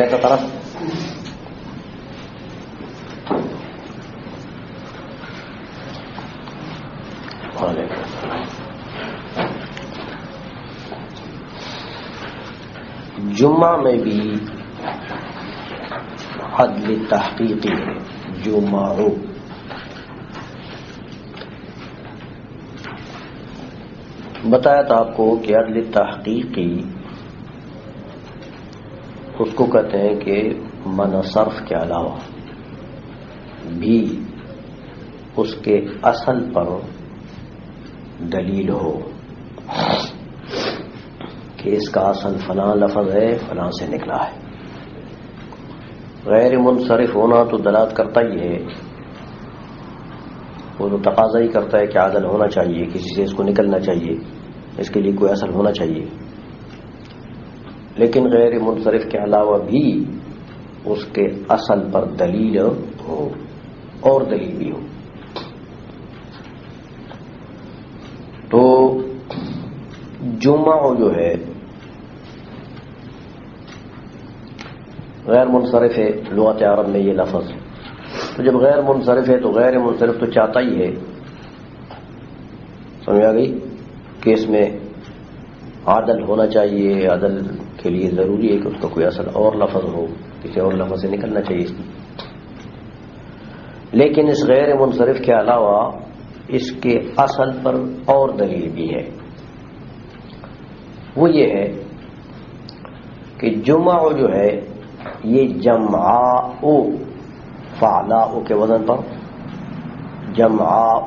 کا طرف جمعہ میں بھی عدل تحقیقی ہے. جمعہ بتایا تھا آپ کو کہ عدل تحقیقی اس کو کہتے ہیں کہ من صرف کے علاوہ بھی اس کے اصل پر دلیل ہو کہ اس کا اصل فلاں لفظ ہے، فلاں سے نکلا ہے. غیر منصرف ہونا تو دلالت کرتا ہی ہے، وہ تو تقاضا ہی کرتا ہے کہ عدل ہونا چاہیے، کسی سے اس کو نکلنا چاہیے، اس کے لیے کوئی اصل ہونا چاہیے. لیکن غیر منصرف کے علاوہ بھی اس کے اصل پر دلیل ہو اور دلیل بھی ہو. تو جمعہ جو ہے غیر منصرف ہے لغت عرب میں یہ لفظ. تو جب غیر منصرف ہے تو غیر منصرف تو چاہتا ہی ہے، سمجھ آ گئی، کہ اس میں عدل ہونا چاہیے. عدل کے لیے ضروری ہے کہ اس کا کوئی اصل اور لفظ ہو، کسی اور لفظ سے نکلنا چاہیے اس کی. لیکن اس غیر منصرف کے علاوہ اس کے اصل پر اور دلیل بھی ہے. وہ یہ ہے کہ جمعہ جو ہے یہ جمعاء فعلاء کے وزن پر جمعاء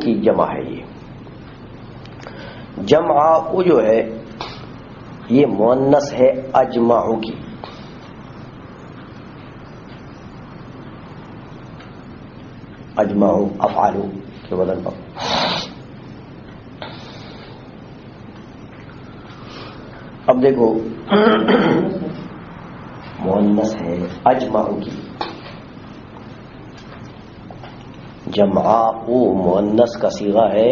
کی جمع ہے. یہ جمعاء جو ہے یہ مؤنث ہے اجمع کی. اجمع افعال کے وزن پر. اب دیکھو مؤنث ہے اجمع کی، جمعاء مؤنث کا صیغہ ہے،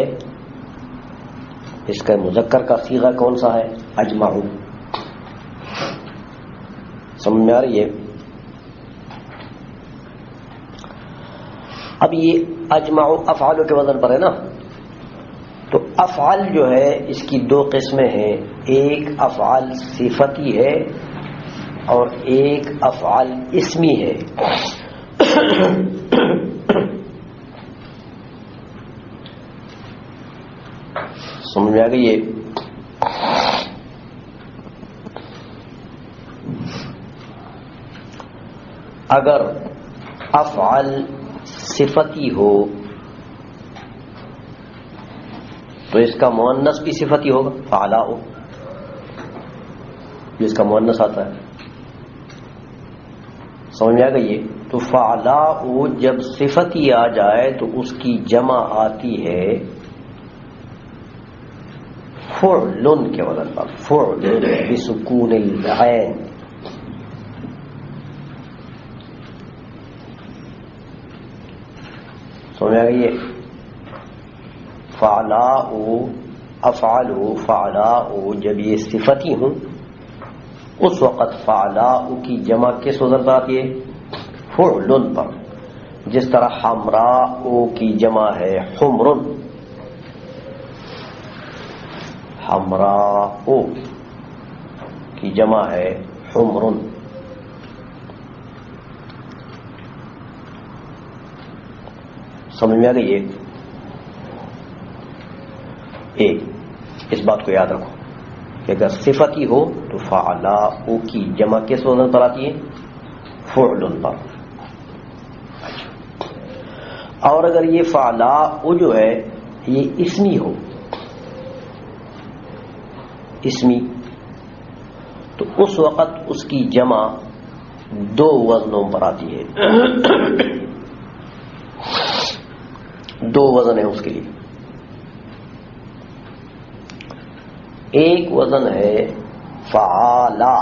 اس کا مذکر کا صیغہ کون سا ہے؟ اجمع. سمجھ میں آ رہی ہے؟ اب یہ اجمع افعال کے وزن پر ہے نا، تو افعال جو ہے اس کی دو قسمیں ہیں، ایک افعال صفتی ہے اور ایک افعال اسمی ہے. سمجھ میں آ گئی ہے؟ اگر افعال صفتی ہو تو اس کا مؤنث بھی صفتی ہوگا، فعلاء جس کا مؤنث آتا ہے. سمجھ میں آ گئی ہے؟ تو فعلاء جب صفتی آ جائے تو اس کی جمع آتی ہے فعل کے وزن پر، فعل بسکون العین. سمجھ آ گئی ہے؟ فعلاء افعال فعلاء جب یہ صفتی ہوں اس وقت فعلاء کی جمع کس وزن پر آتی ہے؟ فعل پر. جس طرح حمراء کی جمع ہے حمر، حمراء کی جمع ہے حمر. سمجھ میں آ گئی ہے؟ ایک اس بات کو یاد رکھو کہ اگر صفتی ہو تو فعلاء کی جمع کس وزن پر آتی ہے؟ فعل پر. اور اگر یہ فعلاء جو ہے یہ اسمی ہو، اسمی، تو اس وقت اس کی جمع دو وزنوں پر آتی ہے. دو وزن ہے اس کے لیے. ایک وزن ہے فعالا،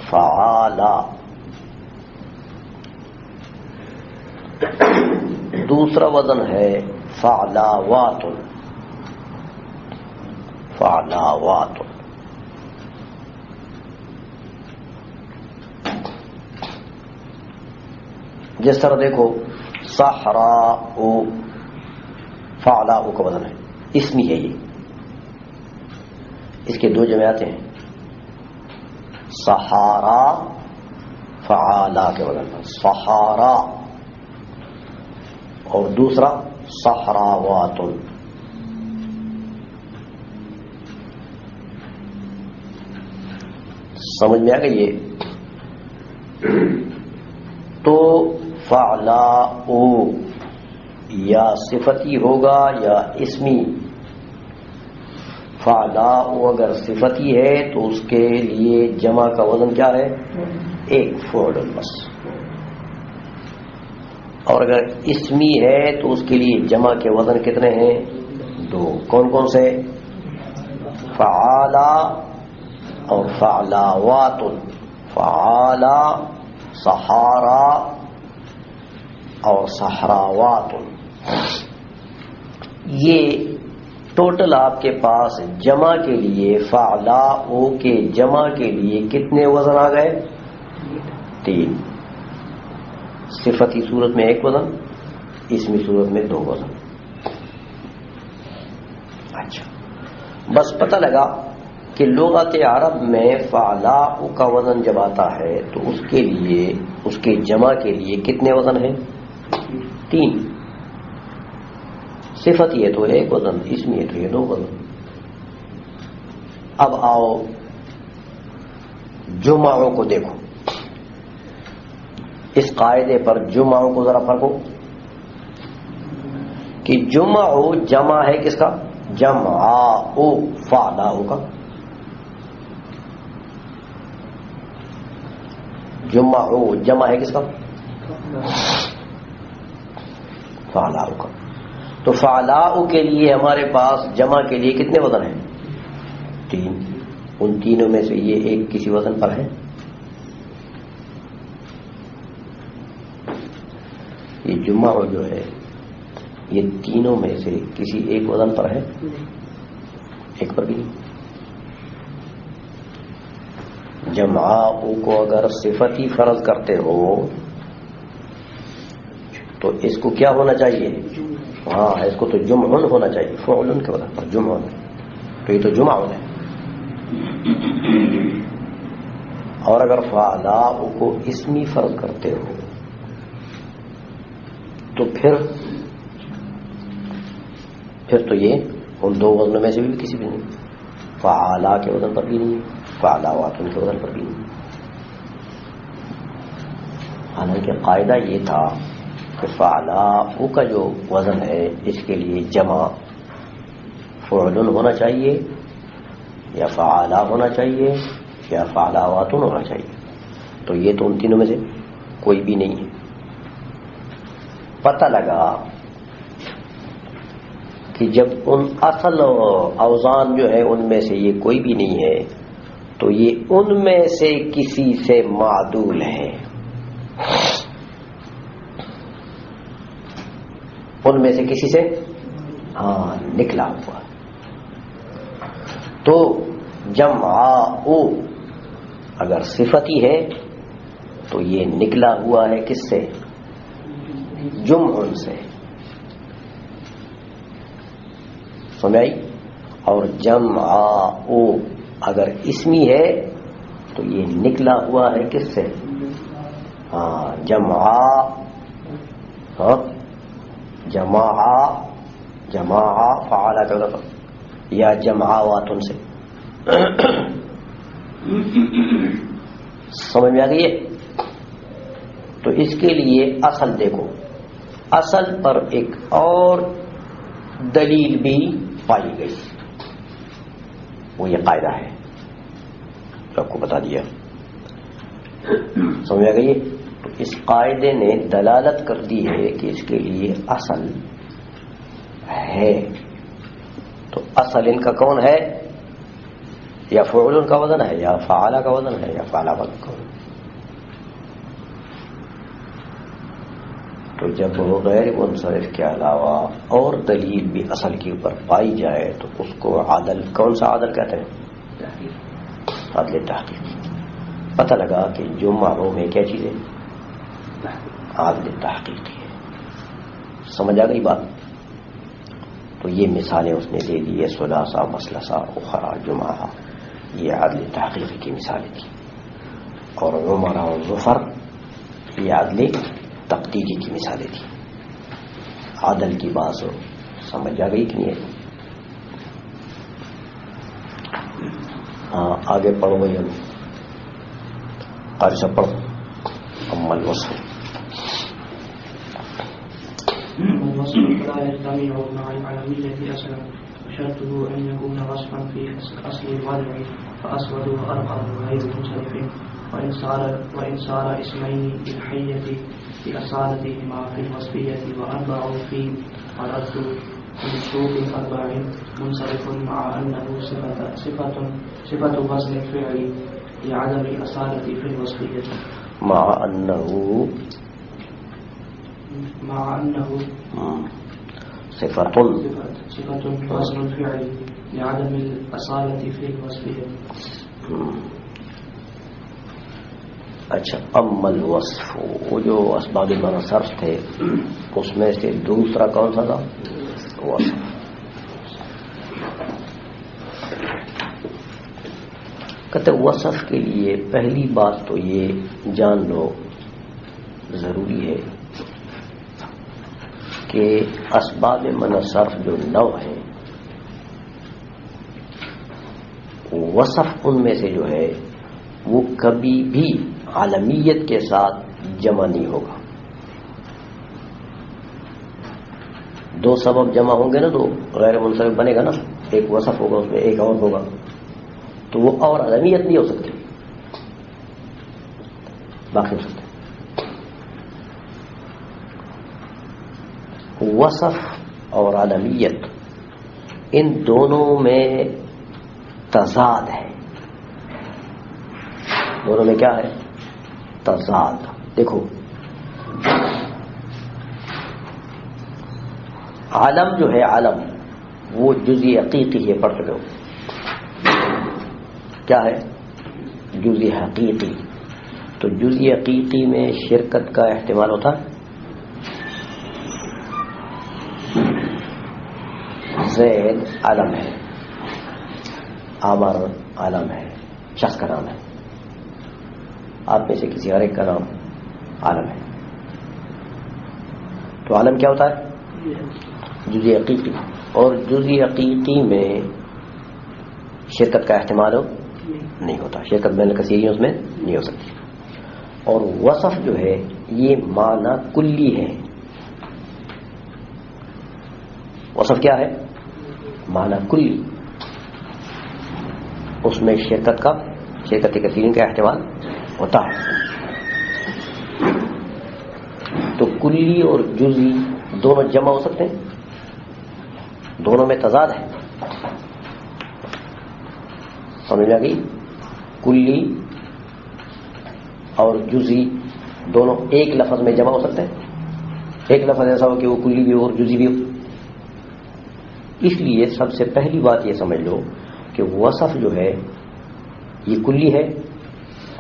فعالا. دوسرا وزن ہے فعلاوات. فعلاوات. جس طرح دیکھو صحراء فعلاء کا وزن ہے، اسمی ہے، یہ اس کے دو جمعیتیں ہیں، صحارا فعالا کے وزن پر صحارا، اور دوسرا صحراوات. سمجھ میں آ گئی یہ؟ تو فعلاء یا صفتی ہوگا یا اسمی. فعلاء اگر صفتی ہے تو اس کے لیے جمع کا وزن کیا ہے؟ ایک فعل بس. اور اگر اسمی ہے تو اس کے لیے جمع کے وزن کتنے ہیں؟ دو. کون کون سے؟ فعالا اور فعلاوات. فعالا صحارا اور صحراوات. یہ ٹوٹل آپ کے پاس جمع کے لیے فعلاء کے جمع کے لیے کتنے وزن آ گئے؟ 3. صفتی صورت میں 1 وزن، اسمی صورت میں 2 وزن. اچھا، بس پتہ لگا کہ لغت عرب میں فعلاء کا وزن جب آتا ہے تو اس کے لیے اس کے جمع کے لیے کتنے وزن ہیں؟ 3. صفتی ہے تو 1 وزن، اسمی ہے تو یہ 2 وزن. اب آؤ جمعوں کو دیکھو. اس قاعدے پر جمعوں کو ذرا پرکھو کہ جمع جمع ہے کس کا؟ جمعاء فعلاء کا. جمع جمع ہے کس کا؟ فعلاء کا. تو فعلاء کے لیے ہمارے پاس جمع کے لیے کتنے وزن ہیں؟ 3. ان تینوں میں سے یہ ایک کسی وزن پر ہے. یہ جمع جو ہے یہ تینوں میں سے کسی ایک وزن پر ہے؟ ایک پر بھی نہیں. جمعاء کو اگر صفتی فرض کرتے ہو تو اس کو کیا ہونا چاہیے؟ ہاں، اس کو تو جمعن ہونا چاہیے، فعلن کے وزن پر جمعن. تو یہ تو جمع ہے. اور اگر فعلاء کو اسمی فرض کرتے ہو تو پھر تو یہ ان 2 وزنوں میں سے بھی کسی بھی نہیں. فعالا کے وزن پر بھی نہیں، فعلاوات کے وزن پر بھی نہیں. حالانکہ قاعدہ یہ تھا کہ فعلاء کا جو وزن ہے اس کے لیے جمع فعل ہونا چاہیے یا فعالا ہونا چاہیے یا فعلاوات ہونا چاہیے. تو یہ تو ان تینوں میں سے کوئی بھی نہیں ہے. پتہ لگا کہ جب ان اصل اوزان جو ہے ان میں سے یہ کوئی بھی نہیں ہے تو یہ ان میں سے کسی سے معدول ہے. ان میں سے کسی سے نکلا ہوا. تو جمعاء اگر صفتی ہے تو یہ نکلا ہوا ہے کس سے؟ جمع سے. سمجھ؟ اور جمعاء اگر اسمی ہے تو یہ نکلا ہوا ہے کس سے؟ جمعاء جماعہ فعالا کا لفظ یا جمعاوات سے. سمجھ میں آ گئی ہے؟ تو اس کے لیے اصل دیکھو، اصل پر ایک اور دلیل بھی پائی گئی، وہ یہ قاعدہ ہے جو آپ کو بتا دیا. سمجھ میں آ گئی ہے؟ تو اس قاعدے نے دلالت کر دی ہے کہ اس کے لیے اصل ہے. تو اصل ان کا کون ہے؟ یا فعل کا وزن ہے یا فعالا کا وزن ہے یا فعلاوات کا وزن. تو تو جب غیر منصرف کے علاوہ اور دلیل بھی اصل کے اوپر پائی جائے تو اس کو عدل، کون سا عدل کہتے ہیں؟ عدل تحقیقی. پتہ لگا کہ جو معلوم ہے کیا چیز ہے؟ عدل تحقیقی ہے. سمجھ آ گئی بات؟ تو یہ مثالیں اس نے دے دی ہے، ثلاثہ، مثلثہ، اخرى، جمعہ، یہ عدل تحقیقی کی مثالیں تھیں. اور عمرہ و ظفر یہ عدل تقدیری کی مثالیں تھیں. عدل کی بات سمجھ آ گئی کہ نہیں ہے؟ ہاں آگے پڑھو بھائی. ہم قاری صاحب پڑھو. اما الوصف والوصف لا يجتمع مع العالمية أصلا، وشرطه أن يكون وصفا في أصل الوضع فأسود وأرقى غير منصرف، وإن صار اسمين بالحية بأصالتهما في الوصفية وأربع في ورد من شروط أربع منصرف، مع أنه صفة وزن الفعل لعدم الأصالة في الوصفية، مع أنه صفة وزن الفعل لعدم الأصالة في الوصفية. اچھا، اما الوصف، وہ جو اسباب معنی صرف تھے اس میں سے دوسرا کون سا تھا؟ وصف. کہتے وصف کے لیے پہلی بات تو یہ جان لو ضروری ہے کہ اسباب معنی صرف جو 9 ہیں وصف ان میں سے جو ہے وہ کبھی بھی عالمیت کے ساتھ جمع نہیں ہوگا. 2 سبب جمع ہوں گے نا تو غیر منصرف بنے گا نا. ایک وصف ہوگا اس میں ایک اور ہوگا تو وہ اور عالمیت نہیں ہو سکتی، باقی ہو سکتے. وصف اور عالمیت ان دونوں میں تضاد ہے. دونوں میں کیا ہے؟ تضاد. دیکھو عالم جو ہے، عالم وہ جزئی حقیقی ہے. پڑھ چکے ہو کیا ہے؟ جزئی حقیقی. تو جزئی حقیقی میں شرکت کا احتمال ہوتا ہے. زید عالم ہے، عامر عالم ہے، شخص کا نام ہے. آپ میں سے کسی ہر ایک کا نام عالم ہے. تو عالم کیا ہوتا ہے؟ جزئی حقیقی. اور جزئی حقیقی میں شرکت کا احتمال نہیں ہوتا، شرکت بین الکثیرین اس میں نہیں ہو سکتی. اور وصف جو ہے یہ معنی کلی ہے. وصف کیا ہے؟ معنی کلی. اس میں شرکت کثیرین کا احتمال ہوتا ہے. تو کلی اور جزئی دونوں جمع ہو سکتے ہیں، دونوں میں تضاد ہے. سمجھ میں آ گئی؟ کلی اور جزئی دونوں ایک لفظ میں جمع ہو سکتے ہیں. ایک لفظ ایسا ہو کہ وہ کلی بھی ہو اور جزئی بھی ہو. اس لیے سب سے پہلی بات یہ سمجھ لو کہ وصف جو ہے یہ کلی ہے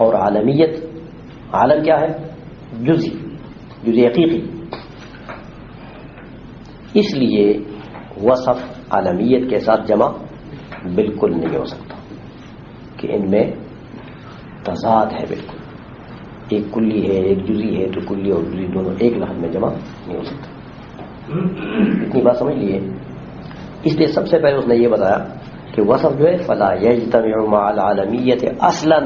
اور عالمیت، عالم کیا ہے؟ جزئی حقیقی. اس لیے وصف عالمیت کے ساتھ جمع بالکل نہیں ہو سکتا کہ ان میں تضاد ہے. بالکل ایک کلی ہے ایک جزئی ہے تو کلی اور جزئی دونوں ایک لفظ میں جمع نہیں ہو سکتا. اتنی بات سمجھ لیے. اس لیے سب سے پہلے اس نے یہ بتایا کہ وصف جو ہے فلا یجتمع مع العالمیت اصلا،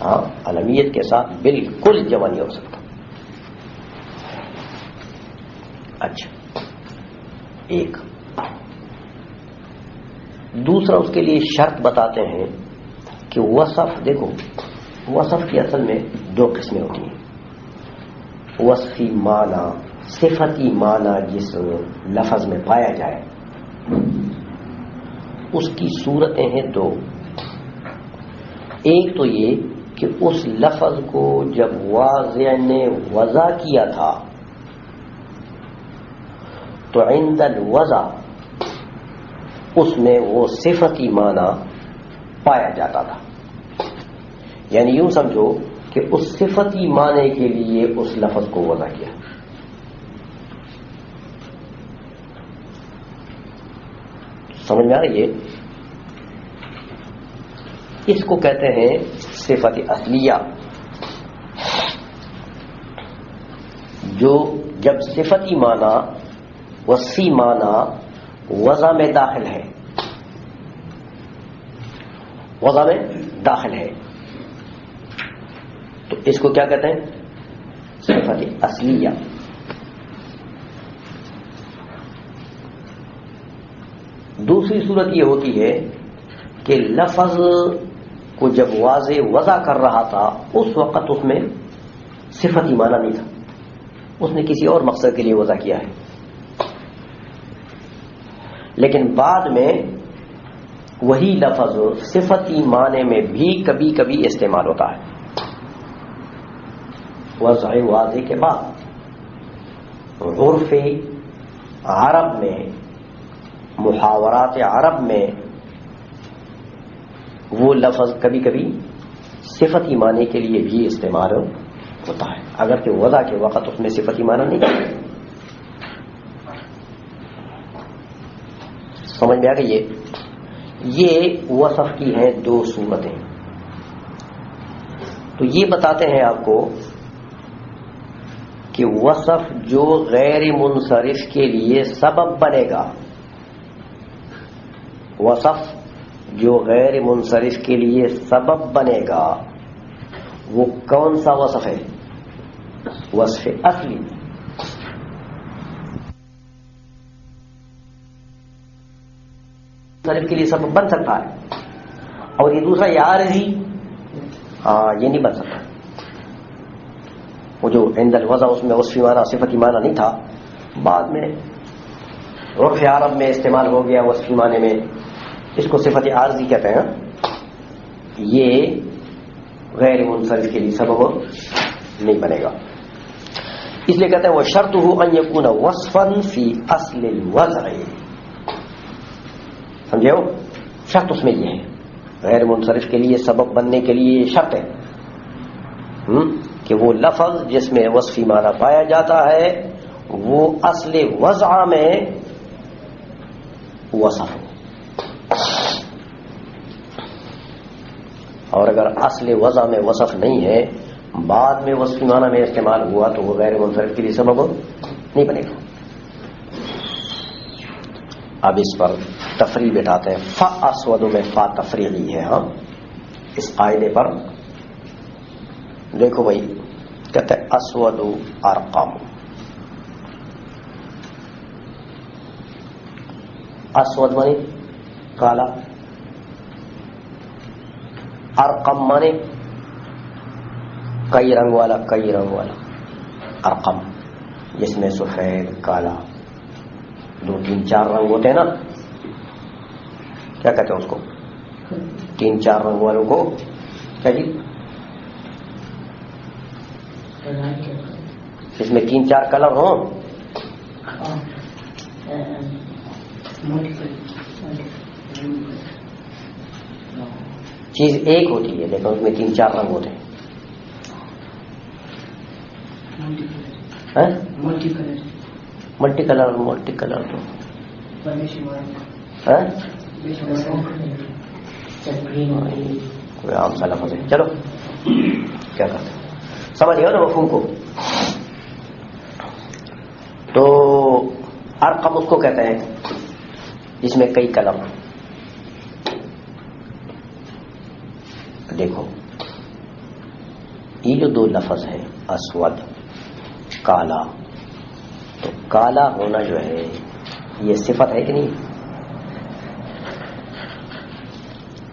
عالمیت کے ساتھ بالکل جمع نہیں ہو سکتا. اچھا، ایک دوسرا اس کے لیے شرط بتاتے ہیں کہ وصف، دیکھو وصف کی اصل میں 2 قسمیں ہوتی ہیں. وصفی معنی، صفتی معنی جس لفظ میں پایا جائے اس کی صورتیں ہیں 2. ایک تو یہ کہ اس لفظ کو جب واضع نے وضع کیا تھا تو عند الوضع اس میں وہ صفتی معنی پایا جاتا تھا. یعنی یوں سمجھو کہ اس صفتی معنی کے لیے اس لفظ کو وضع کیا. سمجھ میں آ رہی ہے؟ اس کو کہتے ہیں صفت اصلیہ، جو جب صفتی معنی وصفی معنی وضع میں داخل ہے، وضع میں داخل ہے تو اس کو کیا کہتے ہیں؟ صفت اصلیہ. دوسری صورت یہ ہوتی ہے کہ لفظ کو جب واضح وضع کر رہا تھا اس وقت اس میں صفتی معنی نہیں تھا، اس نے کسی اور مقصد کے لیے وضع کیا ہے، لیکن بعد میں وہی لفظ صفتی معنی میں بھی کبھی کبھی استعمال ہوتا ہے. وضع واضح کے بعد عرف عرب میں، محاورات عرب میں وہ لفظ کبھی کبھی صفتی معنی کے لیے بھی استعمال ہوتا ہے، اگرچہ وضع کے وقت اس میں صفتی معنی نہیں. سمجھ میں آ گئی؟ یہ وصف کی ہیں دو صورتیں. تو یہ بتاتے ہیں آپ کو کہ وصف جو غیر منصرف کے لیے سبب بنے گا، وصف جو غیر منصرف کے لیے سبب بنے گا وہ کون سا وصف ہے؟ وصف اصلی. منصرف کے لیے سبب بن سکتا ہے، اور یہ دوسرا یہ عارضی، یہ نہیں بن سکتا. وہ جو عند الوضع اس میں وصفی معنی صفتی معنی نہیں تھا، بعد میں عرف عرب میں استعمال ہو گیا وصفی معنی میں، اس کو صفت عارضی کہتے ہیں. یہ غیر منصرف کے لیے سبب نہیں بنے گا، اس لیے کہتے ہیں وہ شرطہ ان یکون وصفا فی اصل الوضع. سمجھے ہو؟ شرط اس میں یہ ہے، غیر منصرف کے لیے سبب بننے کے لیے یہ شرط ہے کہ وہ لفظ جس میں وصفی معنی پایا جاتا ہے وہ اصل وضع میں وصف ہو، اور اگر اصل وضع میں وصف نہیں ہے، بعد میں وصفی معنی میں استعمال ہوا تو وہ غیر منصرف کے لیے سبب نہیں بنے گا. اب اس پر تفریع بٹھاتے ہیں. فا اسود میں فا تفریعی ہے. ہاں اس قاعدے پر دیکھو بھائی، کہتے ہیں اسود ارقم. اسود مانے کالا، ارقم مانے کئی رنگ والا، کئی رنگ والا. ارقم جس میں سفید، کالا، 2-3-4 رنگ ہوتے ہیں نا، کیا کہتے ہیں اس کو؟ 3-4 رنگ والوں کو کیا جی؟ اس میں 3-4 کلر ہوں. چیز ایک ہوتی ہے لیکن اس میں 3-4 رنگ ہوتے ہیں. ملٹی کلر، ملٹی کلر تو کوئی عام سا لفظ ہے. چلو کیا کرتے ہیں، سمجھ گئے نا مفہوم کو. تو ارقم اس کو کہتے ہیں جس میں کئی کلر. دیکھو یہ جو دو لفظ ہیں اسود، کالا، تو کالا ہونا جو ہے یہ صفت ہے کہ نہیں؟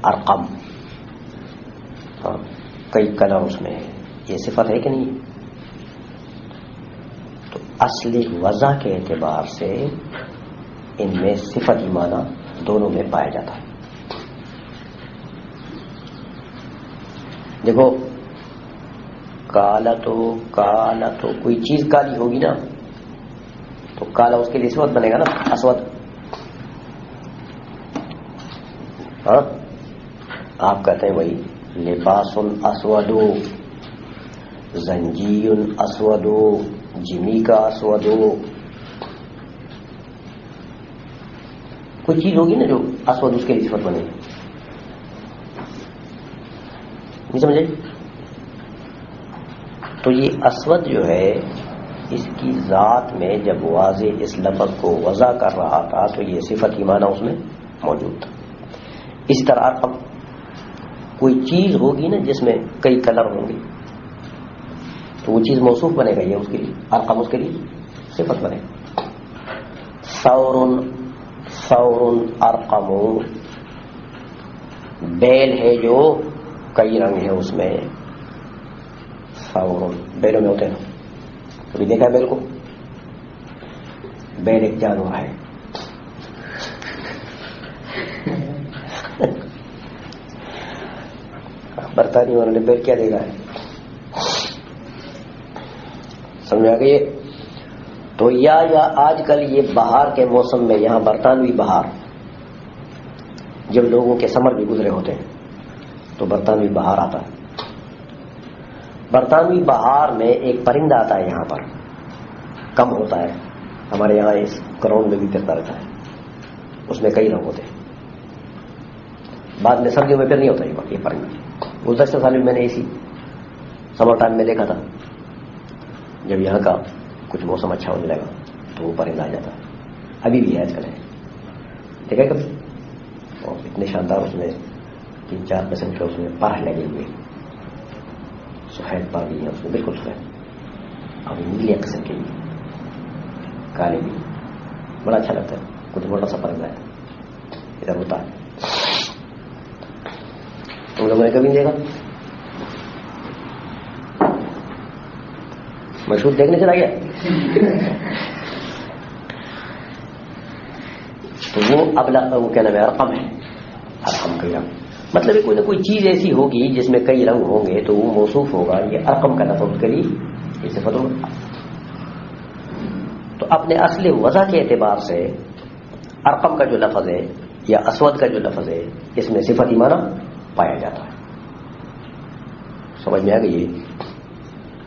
ارقم، کئی کلر اس میں ہے، یہ صفت ہے کہ نہیں؟ تو اصلی وضع کے اعتبار سے ان میں صفت معنی دونوں میں پایا جاتا ہے. دیکھو کالا تو کوئی چیز کالی ہوگی نا، تو کالا اس کے لیے اسود بنے گا نا، اسود. ہاں آپ کہتے ہیں وہی لباس اسود، زنجی اسود، جمی کا اسود، کوئی چیز ہوگی نا جو اسود اس کے لیے صفت بنے گی. نہیں سمجھے؟ تو یہ اسود جو ہے اس کی ذات میں جب واضح اس لفظ کو وضع کر رہا تھا تو یہ صفت ایمانہ اس میں موجود تھا. اس طرح ارقم کوئی چیز ہوگی نا جس میں کئی کلر ہوں گے تو وہ چیز موصوف بنے گا، یہ اس کے لیے ارقم اس کے لیے صفت بنے گا. ثور ارقم، بیل ہے جو کئی رنگ ہے اس میں. ثور بیلوں میں ہوتے ہیں، کبھی دیکھا ہے بیل کو؟ بیل ایک جانور ہے. برطانیہ والوں نے بیل کیا دیکھا ہے؟ سمجھ آ گئی؟ تو یا آج کل یہ بہار کے موسم میں یہاں برطانوی بہار، جب لوگوں کے سمر بھی گزرے ہوتے ہیں تو برطانوی بہار آتا ہے. برطانوی بہار میں ایک پرندہ آتا ہے، یہاں پر کم ہوتا ہے، ہمارے یہاں اس گراؤنڈ میں بھی پھرتا رہتا ہے. اس میں کئی رنگ ہوتے ہیں. بعد میں سردیوں میں پھر نہیں ہوتا یہ پرندہ. گزشتہ سال میں نے اسی سمر ٹائم میں دیکھا تھا، جب یہاں کا کچھ موسم اچھا ہونے لگا تو وہ پرندہ آ جاتا ہے. ابھی بھی ہے آج کل ہے، دیکھا کبھی؟ اور اتنے شاندار اس میں 3-4 قسم کے اس میں پر لگے ہوئے، سفید پر بھی ہے اس میں، بالکل سفید، اور نیلے قسم کے بھی، کالے بھی. بڑا اچھا لگتا ہے. کچھ موٹا سا پرندہ ہے ادھر ہوتا ہے. تم لوگوں نے کبھی دیکھا؟ مشہور دیکھنے چلا گیا تو وہ وہ کیا نام ہے، ارقم ہے. ارقم کا رنگ مطلب کوئی نہ کوئی چیز ایسی ہوگی جس میں کئی رنگ ہوں گے تو وہ موصوف ہوگا. یہ ارقم کا لفظ کے لیے یہ صفت ہوگا. تو اپنے اصل وضع کے اعتبار سے ارقم کا جو لفظ ہے یا اسود کا جو لفظ ہے اس میں صفت ایمانہ پایا جاتا ہے. سمجھ میں آ گئی؟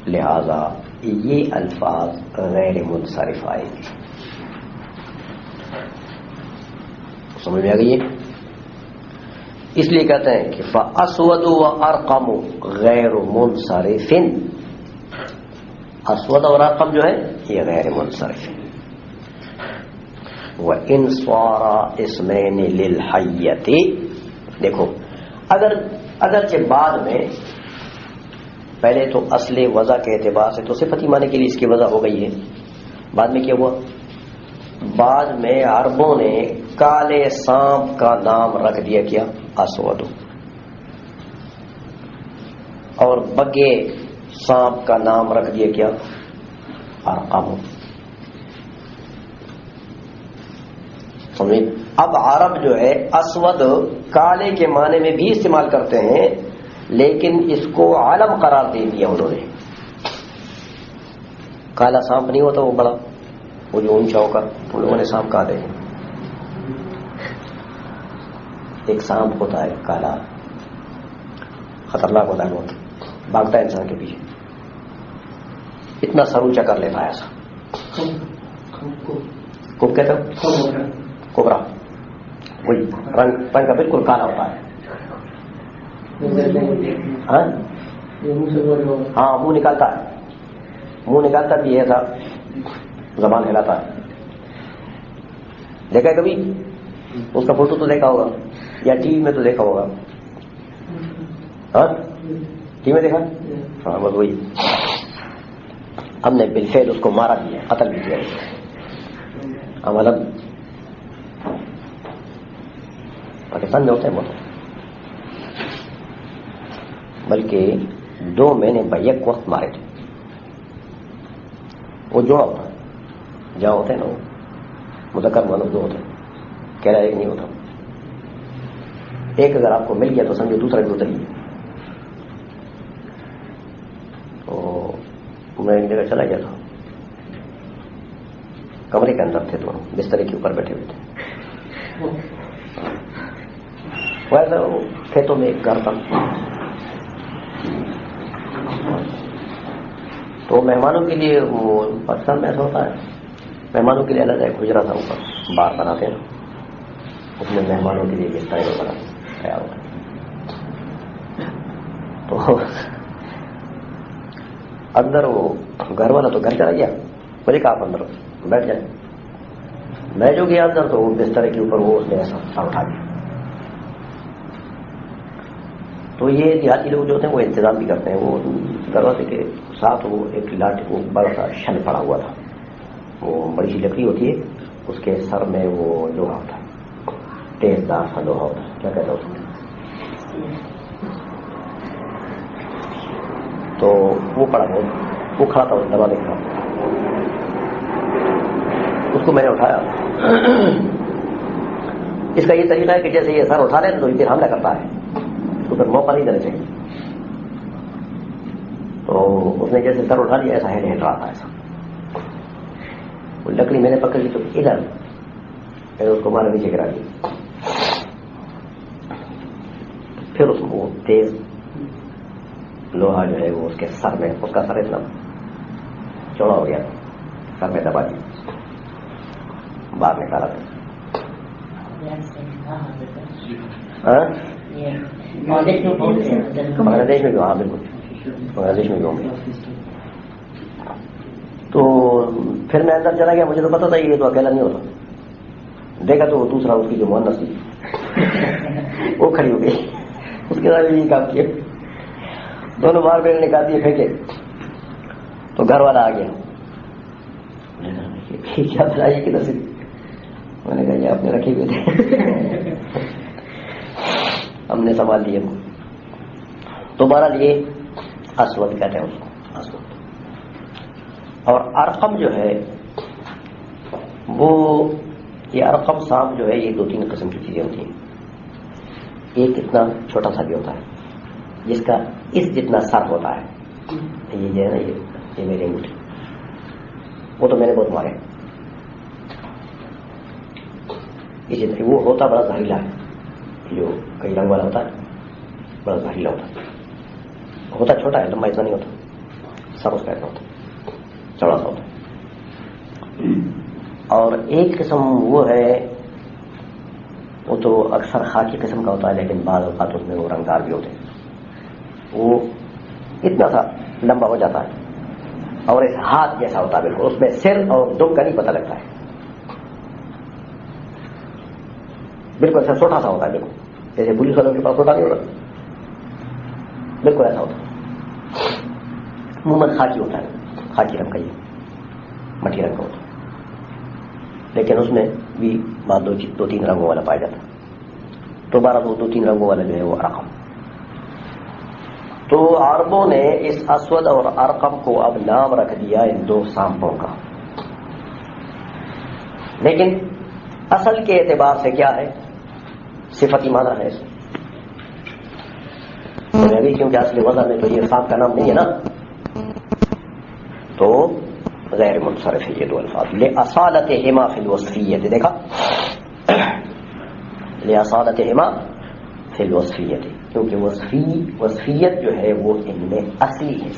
لہذا یہ الفاظ غیر منصرف آئے گے. سمجھ میں آ گئی؟ اس لیے کہتے ہیں کہ فاسود و ارقم غیر منصرف. اسود اور ارقم جو ہے یہ غیر منصرف ہے. وَإِنْ صَارَ اسْمَيْنِ لِلْحَيَّةِ، دیکھو اگرچہ بعد میں، پہلے تو اصل وضع کے اعتبار سے تو صفت ایمانے کے لیے اس کی وضع ہو گئی ہے. بعد میں کیا ہوا؟ بعد میں عربوں نے کالے سانپ کا نام رکھ دیا کیا اسود، اور بگے سانپ کا نام رکھ دیا کیا ارقم. سمجھیں؟ اب عرب جو ہے اسود کالے کے معنی میں بھی استعمال کرتے ہیں، لیکن اس کو عالم قرار دے دیا انہوں نے. کالا سانپ نہیں ہوتا وہ بڑا، وہ جو اونچا ہوگا ان لوگوں نے سانپ کہا دے. ایک سانپ ہوتا ہے کالا، خطرناک ہوتا ہے بہت، بھاگتا ہے انسان کے پیچھے، اتنا سر اونچا کر لیتا ہے ایسا. کو کہتے ہیں کوبرا، وہی رنگ کا بالکل کالا ہوتا ہے. ہاں منہ نکالتا بھی ہے، ایسا زبان ہلاتا ہے. دیکھا ہے کبھی؟ اس کا فوٹو تو دیکھا ہوگا یا ٹی وی میں تو دیکھا ہوگا. ہاں ٹی وی میں دیکھا؟ ہاں بس وہی. ہم نے بالفعل اس کو مارا بھی ہے، قتل بھی کیا ہے. مطلب پاکستان میں ہوتا ہے بہت، بلکہ 2 مہینے بیک وقت مارے تھے. وہ جوڑا ہوتا ہے، جہاں ہوتے ہیں نا وہ مذکر مؤنث 2 ہوتے ہیں، کہہ رہا ایک نہیں ہوتا. ایک اگر آپ کو مل گیا تو سمجھو دوسرا بھی ہوتا ہی. میں ایک جگہ چلا گیا تھا، کمرے کے اندر تھے دونوں، بسترے کے اوپر بیٹھے ہوئے تھے. ویسے وہ کھیتوں میں ایک گھر تھا، تو مہمانوں کے لیے وہ پاکستان میں ایسا ہوتا ہے، مہمانوں کے لیے الگ ایک حجرہ تھا اوپر، بار بناتے ہیں اس میں مہمانوں کے لیے بسترے وغیرہ تیار ہوتا ہے. تو اندر وہ گھر والا تو گھر چلا گیا، بولے کہ آپ اندر بیٹھ جائیں. میں جو گیا اندر تو وہ بسترے کے اوپر وہ اس نے ایسا سر اٹھا دیا. تو یہ دیہاتی لوگ جو ہوتے ہیں وہ انتظام بھی کرتے ہیں، وہ دروازے کے ساتھ وہ ایک لاٹھی، وہ بڑا سا شن پڑا ہوا تھا، وہ بڑی سی لکڑی ہوتی ہے، اس کے سر میں وہ لوہا ہوتا ہے، تیز دار سا لوہا ہوتا ہے، کیا کہتا ہے اس میں. تو وہ پڑا وہ کھڑا تھا اس دروازے کا، اس کو میں نے اٹھایا. اس کا یہ طریقہ ہے کہ جیسے یہ سر اٹھا لے تو پھر حملہ کرتا ہے، اس کو پھر موقع نہیں دینا چاہیے. تو اس نے جیسے سر اٹھا لیا ایسا ہل رہا تھا، ایسا وہ لکڑی میں نے پکڑ لی تو ادھر اس کو مارا نیچے گرا دی. پھر اس کو تیز لوہا جو ہے وہ اس کے سر میں، اس کا سر اتنا چوڑا ہو گیا، سر میں دبا دیا، باہر نکالا تھا. بنگلہ دیش میں بھی، ہاں بالکل بنگلہ دیش میں بھی ہوں گے. تو پھر میں اندر چلا گیا، مجھے تو پتا تھا یہ تو اکیلا نہیں ہوتا. دیکھا تو وہ دوسرا اس کی جو مونس تھی وہ کھڑی ہو گئی، اس کے ساتھ یہی کام کیا، دونوں باہر میں نے نکال دیے پھینکے. تو گھر والا آ گیا، کیا بتائیے کہ نصیب، میں نے کہا یہ آپ نے رکھے ہوئے تھے ہم نے سنبھال لیے. تو بہرحال یہ اسود کہتے ہیں اس کو، اسود. اور ارقم جو ہے وہ، یہ ارقم سانپ جو ہے یہ 2-3 قسم کی چیزیں ہوتی ہیں. ایک اتنا چھوٹا سا بھی ہوتا ہے جس کا اس جتنا سر ہوتا ہے، یہ جو ہے نا یہ میری انگوٹھی، وہ تو میں نے بہت مارے. اسی وہ ہوتا بڑا زہریلا ہے، جو کئی رنگ والا ہوتا ہے بڑا زہریلا ہوتا چھوٹا ہے، لمبا اتنا نہیں ہوتا، سر اس کا اتنا ہوتا، چوڑا سا ہوتا. اور ایک قسم وہ ہے، وہ تو اکثر خاکی قسم کا ہوتا ہے، لیکن بعض اوقات اس میں وہ رنگدار بھی ہوتے ہیں. وہ اتنا سا لمبا ہو جاتا ہے اور ایک ہاتھ جیسا ہوتا ہے بالکل، اس میں سر اور دم کا نہیں پتہ لگتا ہے، بالکل ایسا چھوٹا سا ہوتا ہے، بالکل جیسے پولیس والوں کے پاس چھوٹا نہیں ہوتا، بالکل ایسا ہوتا ہے. عموماً خاکی ہوتا ہے، خاکی رنگ کا، یہ مٹی رنگ کا ہوتا ہے، لیکن اس میں بھی بعد 2-3 رنگوں والا پایا جاتا ہے. تو 2-3 رنگوں والا جو ہے وہ ارقم. تو عربوں نے اس اسود اور ارقم کو اب نام رکھ دیا ان 2 سانپوں کا، لیکن اصل کے اعتبار سے کیا ہے، صفتی معنی ہے اس میں، کیونکہ اصل وضع میں تو یہ سانپ کا نام نہیں ہے نا، تو غیر منصرف ہے یہ 2 الفاظ. لأصالتہما فی الوصفیت، دیکھا، لأصالتہما فی الوصفیت، کیونکہ وصفیت جو ہے وہ ان میں اصلی ہے.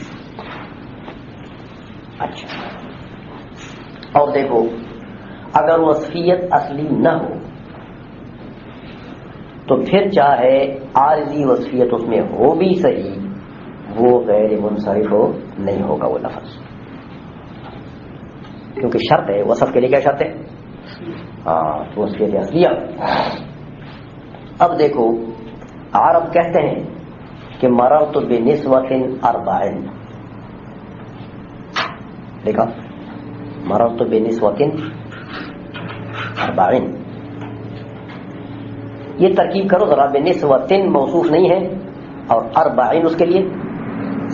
اچھا، اور دیکھو اگر وصفیت اصلی نہ ہو تو پھر چاہے عارضی وصفیت اس میں ہو بھی صحیح، وہ غیر منصرف نہیں ہوگا وہ لفظ، کیونکہ شرط ہے وصف کے لیے. کیا شرط ہے؟ وصفیت اصلیہ. اب دیکھو عرب کہتے ہیں کہ مررت بنسوۃ 40، دیکھا، مررت بنسوۃ 40، یہ ترکیب کرو ذرا، بنسوۃ موصوف نہیں ہے اور 40 اس کے لیے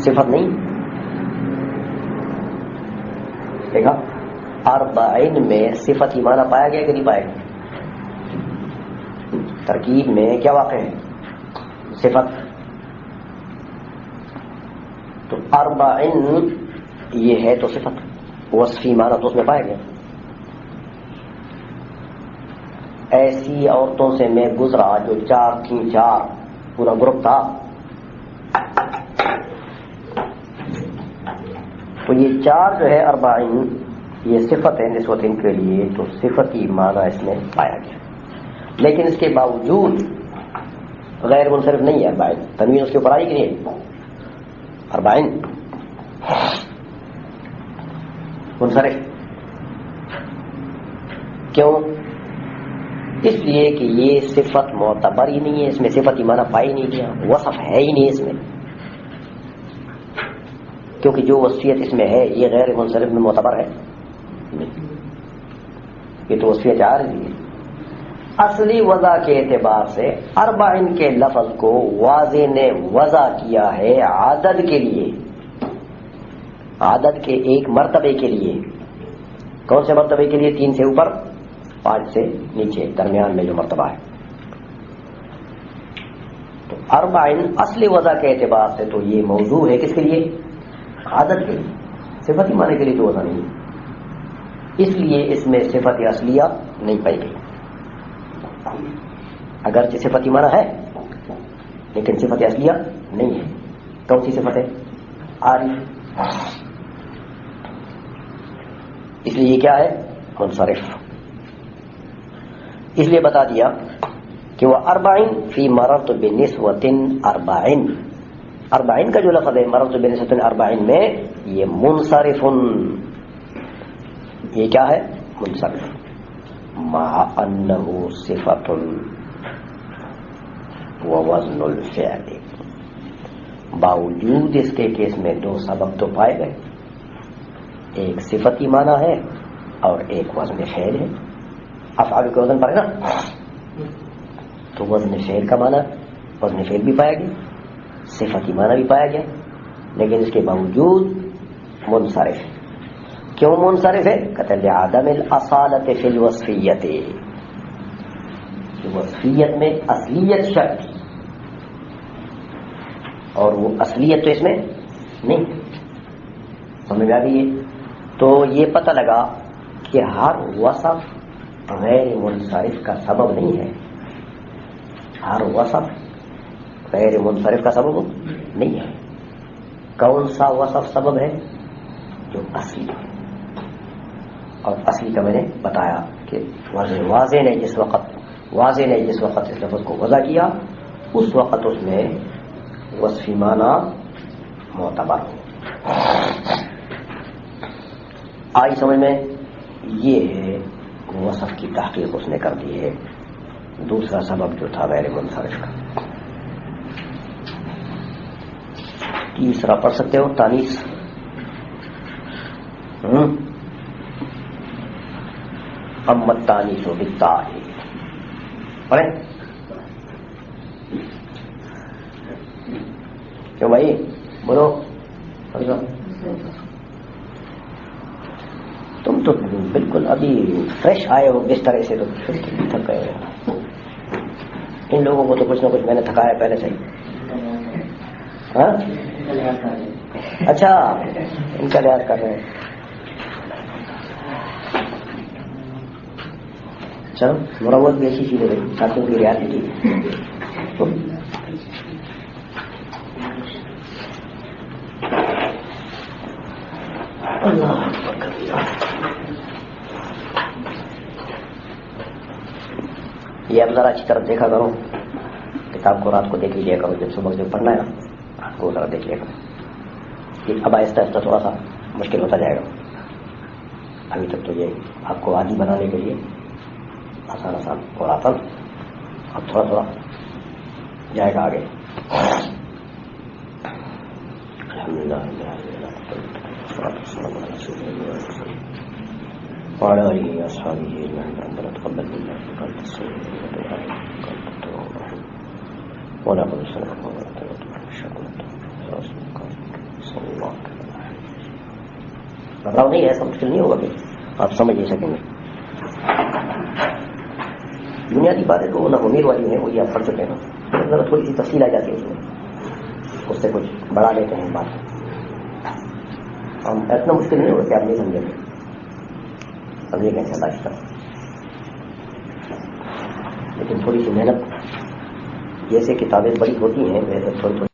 صفت نہیں. دیکھا 40 میں صفت ہی معنی پایا گیا کہ نہیں پایا گیا؟ ترکیب میں کیا واقع ہے؟ صفت. تو 40 یہ ہے تو صفت، وصفی معنی تو اس میں پایا گیا. ایسی عورتوں سے میں گزرا جو 4 تھیں، 4 پورا گروپ تھا. تو یہ 4 جو ہے 40 یہ صفت ہے نسبت ان کے لیے، تو صفتی معنی اس میں پایا گیا. لیکن اس کے باوجود غیر منصرف نہیں ہے 40. تنوین اس کے اوپر آئی کہ نہیں؟ 40 منصرف. کیوں؟ اس لیے کہ یہ صفت معتبر ہی نہیں ہے، اس میں صفتی معنی پائی نہیں گیا، وصف ہے ہی نہیں اس میں. کیونکہ جو وصفیت اس میں ہے یہ غیر منصرف میں معتبر ہے نہیں، یہ تو وصفیت عارضی ہے. اصلی وضع کے اعتبار سے 40 کے لفظ کو واضح نے وضع کیا ہے عدد کے لیے، عدد کے ایک مرتبے کے لیے. کون سے مرتبے کے لیے؟ 3 سے اوپر، 5 سے نیچے، درمیان میں جو مرتبہ ہے. تو 40 اصلی وضع کے اعتبار سے تو یہ موضوع ہے کس کے لیے؟ عدد کے لیے. صفتی معنی کے لیے تو وضع نہیں ہے، اس لیے اس میں صفت اصلیہ نہیں پائی گئی. اگرچہ صفتی معنی ہے لیکن صفت اصلیہ نہیں ہے. کون سی صفت ہے؟ عارف. اس لیے یہ کیا ہے؟ منصرف. اس لیے بتا دیا کہ وہ 40 فی مررت بنسوۃ 40، 40 کا جو لفظ ہے مررت بنسوۃ 40 میں یہ منصرف. یہ کیا ہے؟ منصرف. مع انه صفت ووزن الفعل، باوجود اس کے کیس میں 2 سبب تو پائے گئے، ایک صفتی معنی ہے اور ایک وزن فعل ہے. افعال کے وزن پر ہے نا، تو وزن فعل کا معنی وزن فعل بھی پایا گیا، صفتی معنی بھی پایا گیا، لیکن اس کے باوجود منصرف. کیوں منصرف ہے؟ کہتے ہیں لعدم الاصالۃ فی الوصفیت، وصفیت میں اصلیت شرط تھی اور وہ اصلیت تو اس میں نہیں. سمجھ آ گئی ہے؟ تو یہ پتہ لگا کہ ہر وصف غیر منصرف کا سبب نہیں ہے، ہر وصف غیر منصرف کا سبب نہیں ہے. کون سا وصف سبب ہے؟ جو اصلی ہے. اور اصلی کا میں نے بتایا کہ واضح نے جس وقت اس لفظ کو وضع کیا اس وقت اس میں وصفی معنی معتبر ہو. آئی سمجھ میں؟ یہ ہے وصف کی تحقیق اس نے کر دی ہے. دوسرا سبب جو تھا غیر منصرف کا. تیسرا پڑھ سکتے ہو تانیث. امت تانیث و بالتاء پڑھیں. کیوں بھائی بولو؟ تم تو بالکل ابھی فریش آئے ہو بستر سے، تو تھک گئے ہو. ان لوگوں کو تو کچھ نہ کچھ میں نے تھکایا پہلے سے ہی. ہاں اچھا، ان کا لحاظ کر رہے ہیں. چلو مروت بھی اچھی چیز ہے ساتھیوں کی رعایت کی. یہ اب ذرا اچھی طرف دیکھا کرو، کتاب کو رات کو دیکھ لیا کرو، جب صبح جب پڑھنا ہے نا رات کو ذرا دیکھ لیا کرو. اب آہستہ آہستہ تھوڑا سا مشکل ہوتا جائے گا. ابھی تک تو یہ آپ کو عادی بنانے کے لیے آسان آسان اور آسان، اب تھوڑا تھوڑا جائے گا آگے. الحمدللہ وعلى آله وأصحابه أجمعين. ربنا تقبل منا إنك أنت السميع العليم وتب علينا إنك أنت التواب الرحيم. ولا قل سلام ولا قوة إلا بالله صلى الله عليه وسلم. گھبراؤ نہیں، ایسا مشکل نہیں ہوگا کہ آپ سمجھ نہیں سکیں گے. بنیادی باتیں تو نہ امیر والی ہیں، وہی آپ پڑھ چکے ہیں نا. ذرا تھوڑی سی تفصیل آ جاتی ہے اس میں، اس سے کچھ بڑھا لیتے ہیں بات. ہم اتنا مشکل نہیں ہوتا کہ آپ نہیں سمجھیں گے. اب یہ کیسے داشتہ لیکن تھوڑی سی محنت، جیسے کتابیں بڑی ہوتی ہیں ویسے تھوڑی تھوڑی